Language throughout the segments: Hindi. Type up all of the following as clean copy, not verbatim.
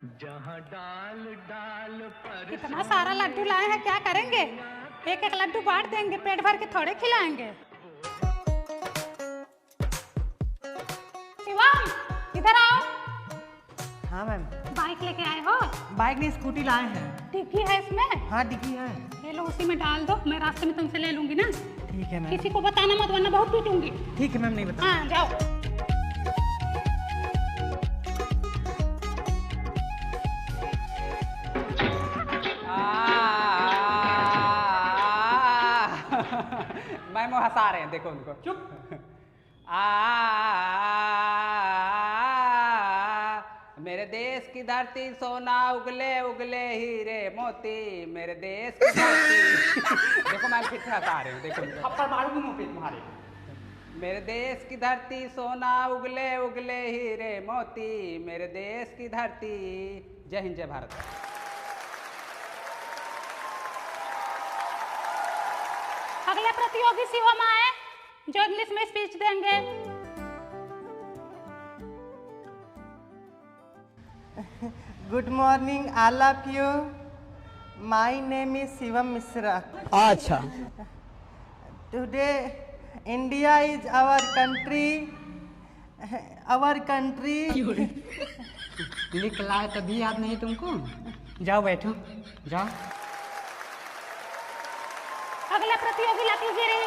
जहाँ डाल डाल पर इतना सारा लड्डू लाए हैं, क्या करेंगे? एक एक लड्डू बांट देंगे, पेट भर के थोड़े खिलाएंगे। शिवम, इधर आओ। हाँ मैम। बाइक लेके आए हो? बाइक नहीं, स्कूटी लाए हैं। डिग्गी है इसमें? हाँ डिग्गी है। ये लो, उसी में डाल दो, मैं रास्ते में तुमसे ले लूंगी ना। ठीक है मैम। किसी को बताना मत, वरना बहुत पीटूंगी। ठीक है मैम, नहीं बता। हाँ जाओ। मैम वो हंसा रहे हैं, देखो उनको। चुप। मेरे देश की धरती सोना उगले उगले हीरे मोती, मेरे देश की धरती। देखो मैम फिर से हंसा रहे हैं, देखो उनको। थप्पड़ मारूंगी मुंह पे तुम्हारे। मेरे देश की धरती सोना उगले उगले हीरे मोती, मेरे देश की धरती। जय हिंद, जय भारत। अगले प्रतियोगी शिवम आए, जो इंग्लिश में स्पीच देंगे। Good morning all of you. My name is Shivam Mishra. अच्छा। Today India is our country. Our country. लिख लाए तभी याद नहीं तुमको? जाओ बैठो, जाओ। अगला प्रतियोगी लकी गिरी।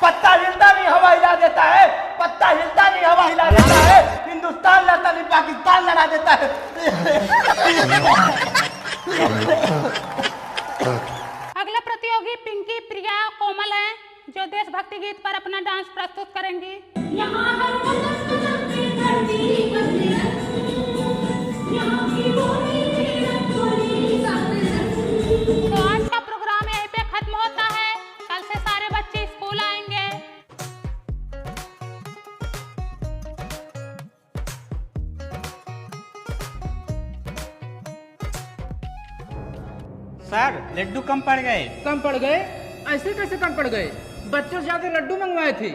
पत्ता हिलता नहीं हवा हिला देता है, पत्ता हिलता नहीं हवा हिला देता है, हिंदुस्तान लड़ता नहीं पाकिस्तान लड़ा देता है। अगला प्रतियोगी पिंकी प्रिया कोमल है, जो देशभक्ति गीत पर अपना डांस प्रस्तुत करेंगी। तो आज का प्रोग्राम यहीं पे खत्म होता है। कल से सारे बच्चे स्कूल आएंगे। सर लड्डू कम पड़ गए। कम पड़ गए? ऐसे कैसे कम पड़ गए? बच्चों से ज्यादा लड्डू मंगवाए थे।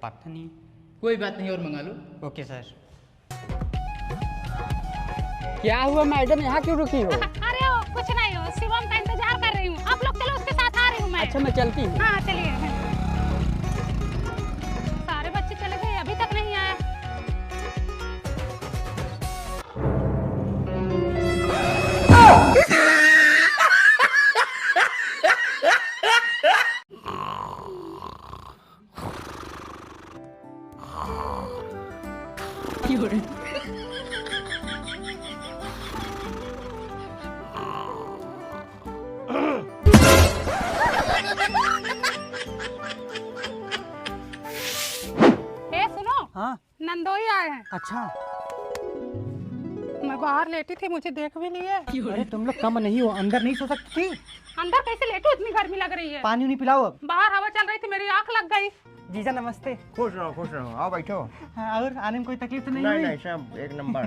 पता नहीं। कोई बात नहीं, और मंगा लो। Okay sir. क्या हुआ मैडम, यहाँ क्यों रुकी हो? अरे ओ, कुछ नहीं हो, शिवम का इंतजार कर रही हूँ। आप लोग चलो, उसके साथ आ रही हूँ मैं। अच्छा मैं चलती हूँ। हाँ चलिए। सारे बच्चे चले गए, अभी तक नहीं आए। ए सुनो, हाँ। नंदोई आए हैं। अच्छा। मैं बाहर लेटी थी, मुझे देख भी लिए। अरे तुम लोग कम नहीं हो, अंदर नहीं सो सकती थी? अंदर कैसे लेटू, इतनी गर्मी लग रही है। पानी नहीं पिलाओ अब। बाहर हवा चल रही थी, मेरी आंख लग गई। जीजा नमस्ते। खुश रहो, आओ बैठो। हाँ, और आने में कोई तकलीफ तो नहीं नहीं हुई? नहीं, सब एक नंबर।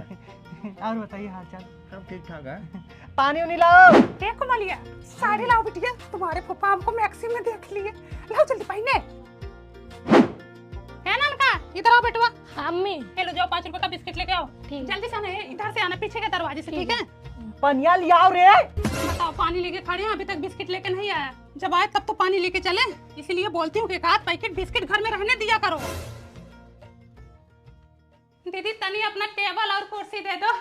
और बताइए हाल चाल। सब ठीक ठाक है। पानी उनी लाओ। देखो मलिया, साड़ी लाओ बिटिया, तुम्हारे पप्पा हमको मैक्सी में देख लिए। लाओ जल्दी पहने। है ननका, इधर आओ बेटवा। अम्मी ये लो, जाओ 5 रुपए का बिस्किट लेके आओ। जल्दी से आना, इधर से आना, पीछे के दरवाजे से, ठीक है? पनिया लियाओ रे। बताओ, पानी लेके खड़े हैं, अभी तक बिस्किट लेके नहीं आया। जब आए तब तो पानी लेके चले, इसीलिए बोलती हूँ कि एक आध पैकेट बिस्किट घर में रहने दिया करो। दीदी तनी अपना टेबल और कुर्सी दे दो।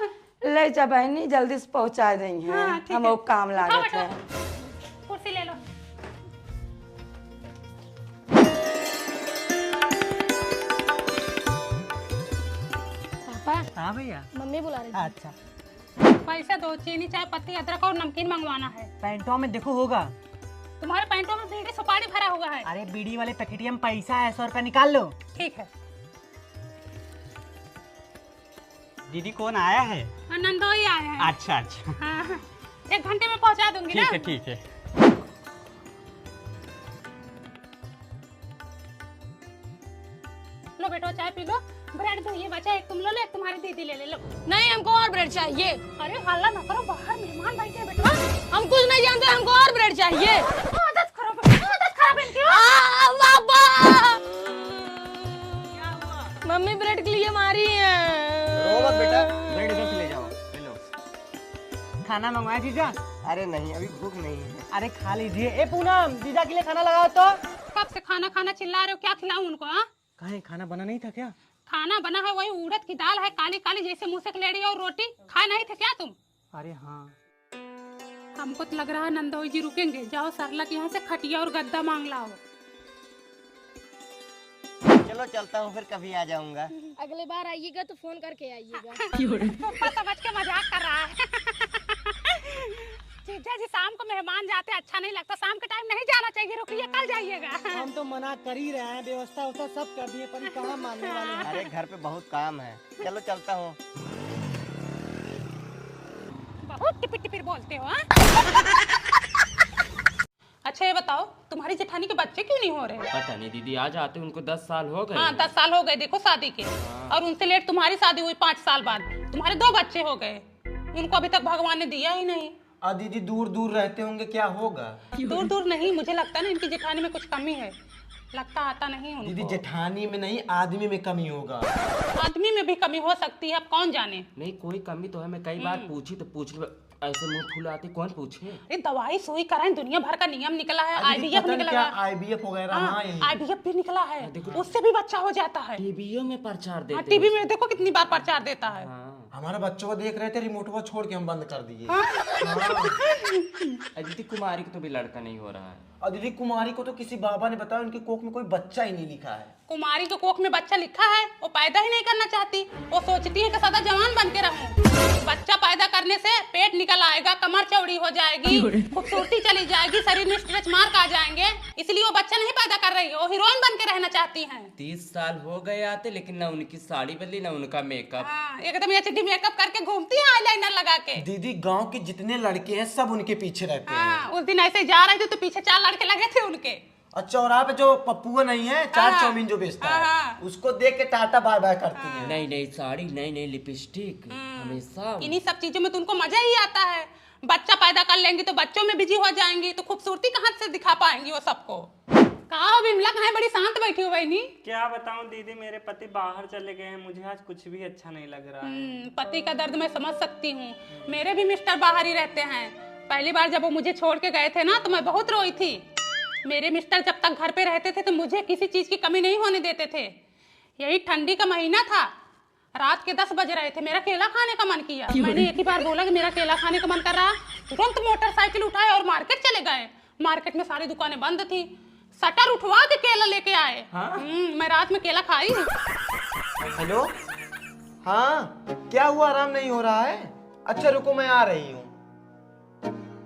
ले जा बहनी, जल्दी से पहुंचा देंगे। हाँ, ठीक हम है। वो काम उठाओ लागत बेटो, है। कुर्सी ले लो। पापा हाँ भैया। मम्मी बुला रही अच्छा। पैसे दो, चीनी चाय पत्ती अदरक और नमकीन मंगवाना है। पैंटों में देखो होगा। तुम्हारे पैंटों में बीड़ी सुपारी भरा हुआ है। अरे बीड़ी वाले पैकेटिया में पैसा है, 100 रुपया निकाल लो। ठीक है। दीदी कौन आया है? नंदोई आए हैं। अच्छा अच्छा, हाँ, 1 घंटे में पहुंचा दूंगी ना। ठीक है ठीक है। लो बेटो, चाय पी लो। ब्रेड दो, ये बचा, एक तुम लो, एक तुम्हारी दीदी ले लो। नहीं, हमको और ब्रेड चाहिए। अरे हल्ला ना करो, बाहर मेहमान बैठे हैं बेटा। हम कुछ नहीं जानते, हमको और ब्रेड चाहिए। आदत खराब इनकी। पापा मम्मी ब्रेड के लिए मारी है। रो मत बेटा, ब्रेड इधर से ले जाओ, ले लो। खाना मंगवाए जीजा? अरे नहीं, अभी भूख नहीं है। अरे खा लीजिए। ए पूनम, जीजा के लिए खाना लगाओ तो। कब से खाना खाना चिल्ला रहे हो, क्या खिलाऊं उनको? हाँ, कहीं खाना बना नहीं था क्या? खाना बना है वही उड़द की दाल है, काली काली जैसे मुंह से लेडी, और रोटी। खाए नहीं थे क्या तुम? अरे हाँ। हमको तो लग रहा है नंदोई जी रुकेंगे। जाओ सरला के यहाँ से खटिया और गद्दा मांग लाओ। चलो चलता हूँ, फिर कभी आ जाऊंगा। अगले बार आइएगा तो फोन करके आइएगा। पप्पा समझ के मजाक कर रहा है। जीजा जी शाम को मेहमान जाते अच्छा नहीं लगता, शाम के टाइम नहीं जाना चाहिए, रुकिए कल जाइएगा। हम तो मना कर ही रहे हैं, व्यवस्था उवस्था सब कर दिए, पर कहाँ मानने वाले हैं। अरे घर पे बहुत काम है, चलो चलता हूँ। बहुत टिपिर टिपिर बोलते हो। हाँ? अच्छा ये बताओ, तुम्हारी जेठानी के बच्चे क्यों नहीं हो रहे? पता नहीं दीदी, आज आते उनको 10 साल हो गए। हाँ 10 साल हो गए देखो शादी के, और उनसे लेट तुम्हारी शादी हुई 5 साल बाद। तुम्हारे 2 बच्चे हो गए, उनको अभी तक भगवान ने दिया ही नहीं। दीदी दूर दूर रहते होंगे, क्या होगा? दूर दूर नहीं, मुझे लगता है ना इनकी जेठानी में कुछ कमी है, लगता आता नहीं उनको। दीदी जेठानी में नहीं, आदमी में कमी होगा। आदमी में भी कमी हो सकती है, अब कौन जाने। नहीं कोई कमी तो है, मैं कई बार पूछी तो पूछ लो, ऐसे मुंह फुलाती कौन पूछे? अरे दवाई सुई कराएं, दुनिया भर का नियम निकला है, IVF निकला है। IVF वगैरह? हाँ, IVF भी निकला है, उससे भी बच्चा हो जाता है। टीवीओ में प्रचार देते हैं। टीवी में देखो कितनी बार प्रचार देता है। हमारे बच्चों को देख रहे थे, रिमोट छोड़ के हम बंद कर दिए। दीदी कुमारी को तो भी लड़का नहीं हो रहा है। और दीदी कुमारी को तो किसी बाबा ने बताया उनकी कोख में कोई बच्चा ही नहीं लिखा है। कुमारी को कोख में बच्चा लिखा है, वो पैदा ही नहीं करना चाहती। वो सोचती है कि सदा जवान बन के रहूं। बच्चा पैदा करने से पेट निकल आएगा, कमर चौड़ी हो जाएगी, खूबसूरती चली जाएगी, शरीर में स्ट्रेच मार्क आ जाएंगे, इसलिए वो बच्चा नहीं पैदा कर रही है, वो हीरोइन बन के रहना चाहती हैं। 30 साल हो गए आते, लेकिन न उनकी साड़ी बदली न उनका मेकअप। हाँ, एकदम एचडी मेकअप करके घूमती है, आईलाइनर लगा के। दीदी गांव के जितने लड़के हैं सब उनके पीछे रहते हैं। हाँ, उस दिन ऐसे जा रहे थे तो पीछे 4 लड़के लगे थे उनके। और चौराहे पे जो पप्पुआ नहीं है, चाट हाँ, चाउमीन जो बेचता है, हाँ, उसको देख के टाटा बाय बाय करती है। नई नई साड़ी, नई नई लिपस्टिक, हमेशा इन्हीं सब चीजों में तो उनको मजा ही आता है। बच्चा पैदा कर लेंगी तो बच्चों में बिजी हो जाएंगी, तो खूबसूरती कहाँ से दिखा पाएंगी वो सबको। कहाँ बिमला, कहाँ बड़ी शांत बैठी हो बहनी? क्या बताऊं दीदी, मेरे पति बाहर चले गए हैं, मुझे आज कुछ भी अच्छा नहीं लग रहा है। पति का दर्द मैं समझ सकती हूँ, मेरे भी मिस्टर बाहर ही रहते हैं। पहली बार जब वो मुझे छोड़ के गए थे ना, तो मैं बहुत रोई थी। मेरे मिस्टर जब तक घर पे रहते थे तो मुझे किसी चीज की कमी नहीं होने देते थे। यही ठंडी का महीना था, रात के 10 बज रहे थे, मेरा केला खाने का मन किया। मैंने एक ही बार बोला कि मेरा केला खाने का मन कर रहा, तुरंत मोटरसाइकिल उठाए और मार्केट चले गए। मार्केट में सारी दुकानें बंद थी, शटर उठवा के केला लेके आए। मैं रात में केला खाई हूँ। हेलो, हाँ क्या हुआ, आराम नहीं हो रहा है? अच्छा रुको, मैं आ रही हूँ।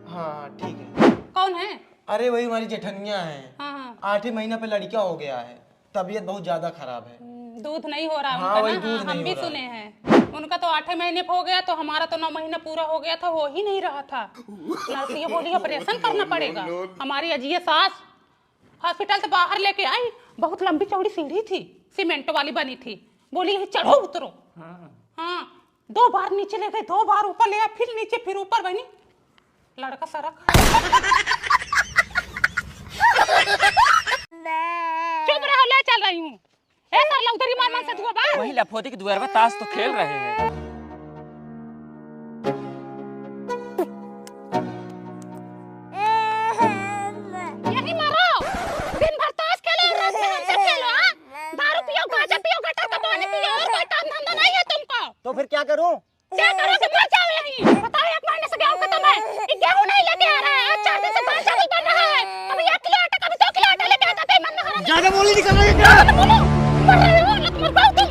हाँ ठीक है। कौन है? अरे वही हमारी जेठनिया है। हाँ, 8 महीना पे लड़का हो गया है, तबीयत बहुत ज्यादा खराब है। दूध नहीं हो रहा हाँ, उनका वही ना? दूध हाँ, नहीं हम भी हो रहा सुने हैं। उनका तो 8 महीने हो गया, तो हमारा तो 9 महीना पूरा हो गया था, हो ही नहीं रहा था। नर्स ये बोली ऑपरेशन करना पड़ेगा। हमारी अजीय सास हॉस्पिटल से बाहर लेके आई, बहुत लंबी चौड़ी सीढ़ी थी, सीमेंट वाली बनी थी। बोली यही चढ़ो उतरो। हाँ 2 बार नीचे ले गए, 2 बार ऊपर ले आए, फिर नीचे फिर ऊपर। बनी लड़का सरक। चुप रहो, ले चल रही हूँ। उधर ही मार से दुआ बा। वही लफोदी के द्वार में ताश तो खेल रहे हैं। यही मारो, दिन भर ताश खेलो, रात में हमसे खेलो। हाँ? दारू पियो, गांजा पियो, गटर का पानी पियो, और कोई काम धंधा नहीं है तुमको। तो फिर क्या करूं? क्या करोगे, मर जाओ यहीं। बताओ 1 महीने से गेहूं खत्म है, ये गेहूं नहीं लेके आ रहा है। 4 दिन से दाल चावल बन रहा है, कभी 1 किलो आटा, कभी 2 किलो आटा लेके आता, कहीं मन न ज्यादा बोली निकल रही है क्या? बोलो, मर रहे हो, लत मर पाओ तुम।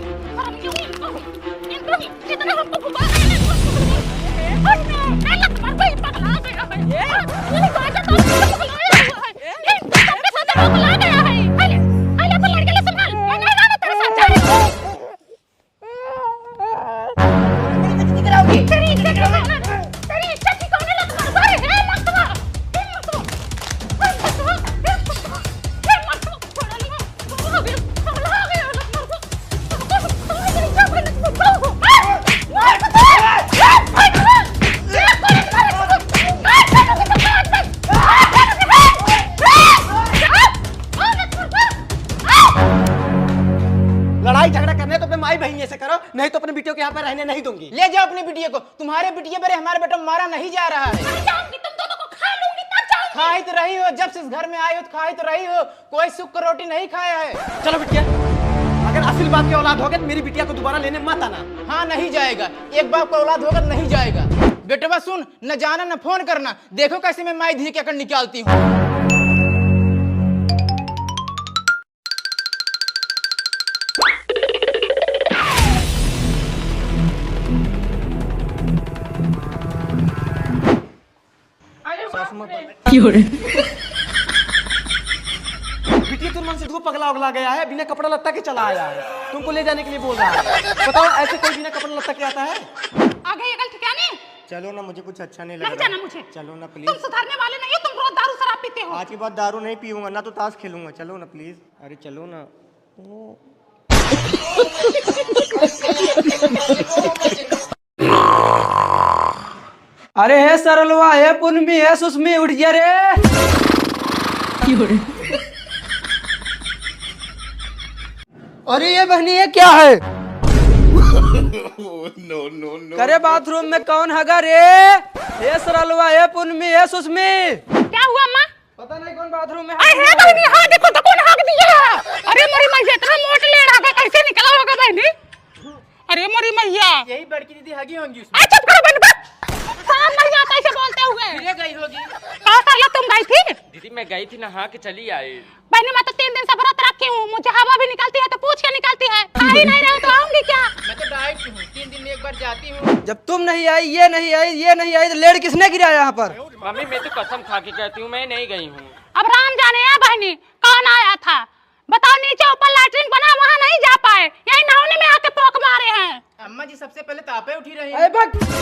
इनको ही कितना हमको घुमा रहे हैं। मैं लत मर गई, पगला गया है। ये गांजा तो पगलाया हुआ है, ये तेरे साथ पगला गया है। अरे अपन लड़के ले संभाल, मैं नहीं जाना तेरे साथ जाने। तेरी इज्जत की कौन लत मर गए है? मत पगला गया लत मर को। यहाँ पे रहने नहीं दूंगी। ले जाओ अपनी बिटिया को। तुम्हारे बिटिया पर हमारे बेटा मारा नहीं जा रहा है। तुम दोनों को खा लूंगी तब जाऊंगी। खाई तो रही हो, जब से इस घर में आई हो तो खाई तो रही हो, कोई सुख का रोटी नहीं खाया है। चलो बिटिया, अगर असल बाप की औलाद होगे तो मेरी बिटिया को दोबारा लेने मत आना। हाँ नहीं जाएगा, एक बाप का औलाद होगा नहीं जाएगा। बेटवा सुन, न जाना न फोन करना, देखो कैसे मैं माई धी के निकालती हूँ। बिटिया तुम मन से धूप पगला उगला गया है, बिना कपड़ा लत्ता के चला आया है, तुमको ले जाने के लिए बोल रहा है। बताओ ऐसे कोई बिना कपड़ा लत्ता के आता है? आगे ये गलत क्या नहीं? चलो ना, मुझे कुछ अच्छा नहीं लग नहीं रहा। जाना मुझे। चलो ना प्लीज। तुम सुधरने वाले नहीं हो, तुम रोज दारू शराब पीते हो। आज के बाद दारू नहीं पीऊंगा, ना तो ताश खेलूंगा। चलो ना प्लीज। अरे चलो ना। अरे हे सरलवा, हे पुनमी, हे सुषमी, उठ जा रे। अरे ये बहनी, ये क्या है? करे बाथरूम में कौन हगा रे? हे सरलवा, हे पुनमी, हे सुषमी। क्या हुआ अम्मा? पता नहीं कौन बाथरूम में। अरे बहनी, हाँ देखो तो कौन हक दिया। अरे मोरी मैया, इतना मोट ले रहा कैसे निकला होगा बहनी? अरे मोरी मैया, यही बड़की दीदी हगी होंगी। चुप करो बहनी, साथ मैया कैसे बोलते हुए? ये गई होगी। कहाँ साला तुम गई थी? दीदी मैं गई थी नहा के चली आई। बहनी मैं तो 3 दिन से व्रत रखी हूँ, मुझे हवा भी निकलती है तो पूछ के निकलती है। खा ही नहीं रहे हो तो आऊंगी क्या? मैं तो डाइट हूँ, 3 दिन में एक बार जाती हूँ। जब तुम नहीं आई, ये नहीं आई, ये नहीं आई, तो लेड किसने गिराया यहाँ पर? मम्मी मैं तो कसम खा के कहती हूँ मैं नहीं गई हूँ। अब राम जाने है बहनी कौन आया था। बताओ, नीचे ऊपर लैट्रिन बना, वहाँ नहीं जा पाए, यही नहाने में आके पोक मारे हैं। अम्मा जी सबसे पहले तापे उठी रही है।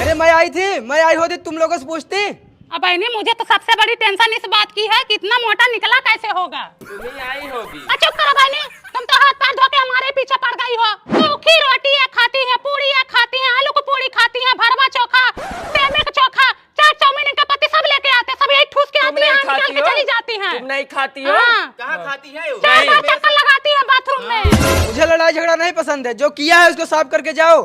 अरे मैं आई थी, मैं आई होती तुम लोगों से पूछती। अब बहनी मुझे तो सबसे बड़ी टेंशन इस बात की है कि इतना मोटा निकला कैसे होगा। तुम्हें आई होगी। चुप करो बहनी, तुम तो हाथ पैर धो के हमारे पीछे पड़ गई हो। सूखी रोटी है खाती है, पूड़ी है खाती है, आलू की पूड़ी खाती है, भरवा चोखा, सेमे का चोखा, चाट चाउमीन का पत्ती सब लेके आते, सब यही ठूस के आती है, निकाल के चली जाती है। तुम नहीं खाती हो? कहाँ खाती है? 4 चक्कर लगाती है बाथरूम में। मुझे लड़ाई झगड़ा नहीं पसंद है, जो किया है उसको साफ करके जाओ।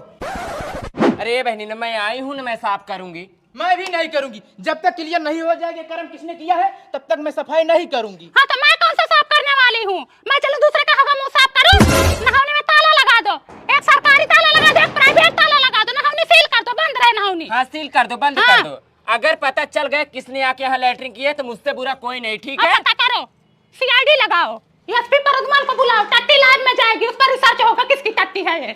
अरे बहनी ना मैं आई हूँ ना, मैं साफ करूंगी। मैं भी नहीं करूंगी, जब तक क्लियर नहीं हो जाएगा कर्म किसने किया है तब तक मैं सफाई नहीं करूंगी। हाँ तो मैं कौन सा साफ करने वाली हूँ? मैं चलो दूसरे का हवा मुंह साफ करूँ? नहाने में ताला लगा दो, एक सरकारी ताला लगा दो, एक प्राइवेट ताला लगा दो, नहाने सील कर दो, बंद रहे नहानी। हाँ सील कर दो, बंद कर दो। अगर पता चल गया किसने आके यहाँ लैट्रिन की है तो मुझसे बुरा कोई नहीं, ठीक है? पता करो, CID लगाओ, एसपी परदमान को बुलाओ, टट्टी लाइव में जाएगी, उस पर रिसर्च होगा किसकी टट्टी है ये।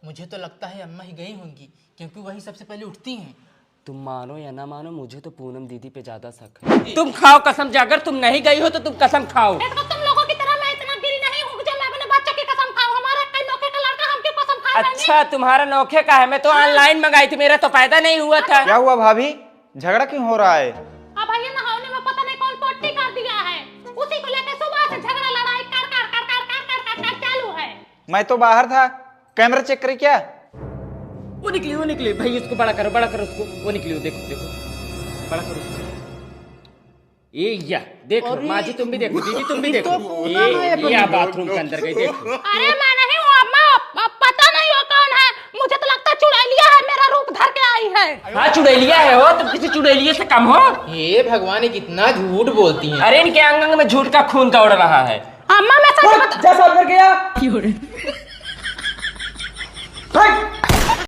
मुझे तो लगता है अम्मा ही गई होंगी, क्योंकि वही सबसे पहले उठती हैं। तुम मानो या ना मानो, मुझे तो पूनम दीदी पे ज्यादा शक है। तुम खाओ कसम, अगर तुम नहीं गई हो तो तुम कसम खाओ। देखो तुम लोगों की तरह मैं इतना गिरी नहीं हूँ जो मैं अपने बच्चे की कसम खाऊं। हमारा कई नौके का लड़का, हम क्यों कसम खाएं? अच्छा तुम्हारा नौखे का है, मैं तो ऑनलाइन मंगाई थी, मेरा तो पैदा नहीं हुआ था। क्या हुआ भाभी, झगड़ा क्यों हो रहा है? अब भैया नहाने में पता नहीं कौन पोटी कर दिया है, उसी को लेकर सुबह से झगड़ा लड़ाई कर चालू है। मैं तो बाहर था, कैमरा चेक करे क्या? वो निकली भाई, उसको बड़ा करो उसको, वो निकली, देखो देखो, बड़ा करो उसको। या देखो माँ जी तुम भी देखो, दीदी तुम भी देखो, ये बाथरूम के अंदर गई, देखो। अरे मैं नहीं हूँ अम्मा, पता नहीं हो कौन है, मुझे तो लगता है चुड़ैलिया है, मेरा रूप धर के आई है। हाँ चुड़ैलिया है हो, तुम किसी चुड़ैलिये से कम हो? ये भगवान कितना झूठ बोलती हैं। अरे इनके अंग में झूठ का खून दौड़ रहा है। अम्मा मैं सच बता, जा साफ करके आ।